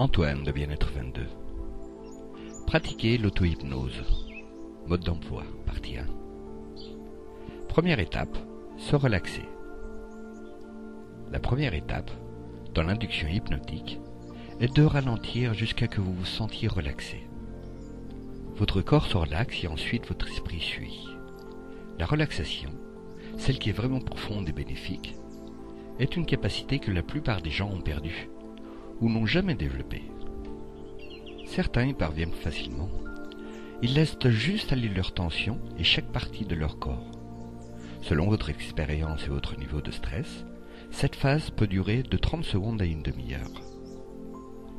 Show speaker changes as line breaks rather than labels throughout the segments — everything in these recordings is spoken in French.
Antoine de Bien-être 22. Pratiquer l'auto-hypnose. Mode d'emploi, partie 1. Première étape, se relaxer. La première étape, dans l'induction hypnotique, est de ralentir jusqu'à que vous vous sentiez relaxé. Votre corps se relaxe et ensuite votre esprit suit. La relaxation, celle qui est vraiment profonde et bénéfique, est une capacité que la plupart des gens ont perdue ou n'ont jamais développée. Certains y parviennent facilement. Ils laissent juste aller leur tension et chaque partie de leur corps. Selon votre expérience et votre niveau de stress, cette phase peut durer de 30 secondes à une demi-heure.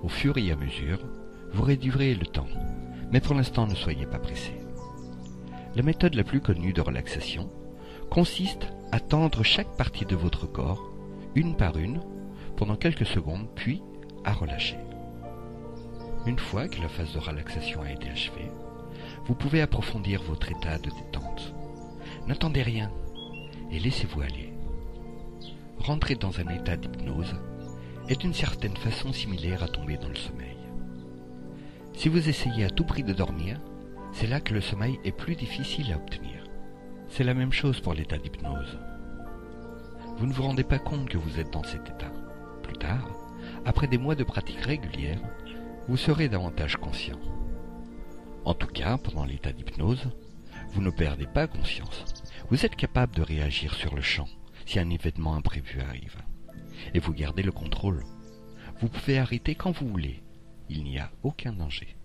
Au fur et à mesure, vous réduirez le temps, mais pour l'instant ne soyez pas pressé. La méthode la plus connue de relaxation consiste à tendre chaque partie de votre corps, une par une, pendant quelques secondes, puis à relâcher. Une fois que la phase de relaxation a été achevée, vous pouvez approfondir votre état de détente. N'attendez rien et laissez-vous aller. Rentrer dans un état d'hypnose est d'une certaine façon similaire à tomber dans le sommeil. Si vous essayez à tout prix de dormir, c'est là que le sommeil est plus difficile à obtenir. C'est la même chose pour l'état d'hypnose. Vous ne vous rendez pas compte que vous êtes dans cet état. Plus tard, après des mois de pratique régulière, vous serez davantage conscient. En tout cas, pendant l'état d'hypnose, vous ne perdez pas conscience. Vous êtes capable de réagir sur le champ si un événement imprévu arrive. Et vous gardez le contrôle. Vous pouvez arrêter quand vous voulez. Il n'y a aucun danger.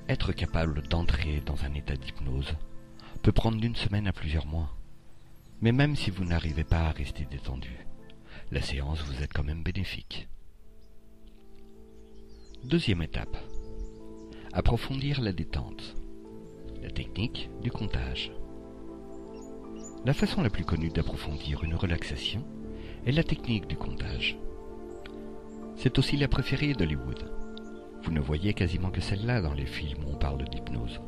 Être capable d'entrer dans un état d'hypnose peut prendre d'une semaine à plusieurs mois. Mais même si vous n'arrivez pas à rester détendu, la séance vous est quand même bénéfique. Deuxième étape. Approfondir la détente. La technique du comptage. La façon la plus connue d'approfondir une relaxation est la technique du comptage. C'est aussi la préférée d'Hollywood. Vous ne voyez quasiment que celle-là dans les films où on parle d'hypnose.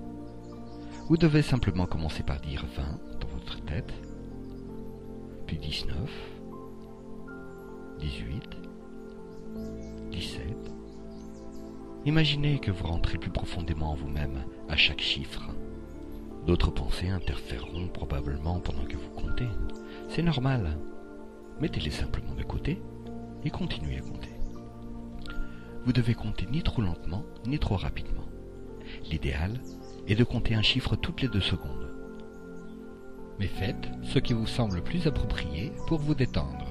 Vous devez simplement commencer par dire 20 dans votre tête, puis 19, 18, 17. Imaginez que vous rentrez plus profondément en vous-même à chaque chiffre. D'autres pensées interféreront probablement pendant que vous comptez. C'est normal. Mettez-les simplement de côté et continuez à compter. Vous devez compter ni trop lentement, ni trop rapidement. L'idéal est de compter un chiffre toutes les 2 secondes. Mais faites ce qui vous semble plus approprié pour vous détendre.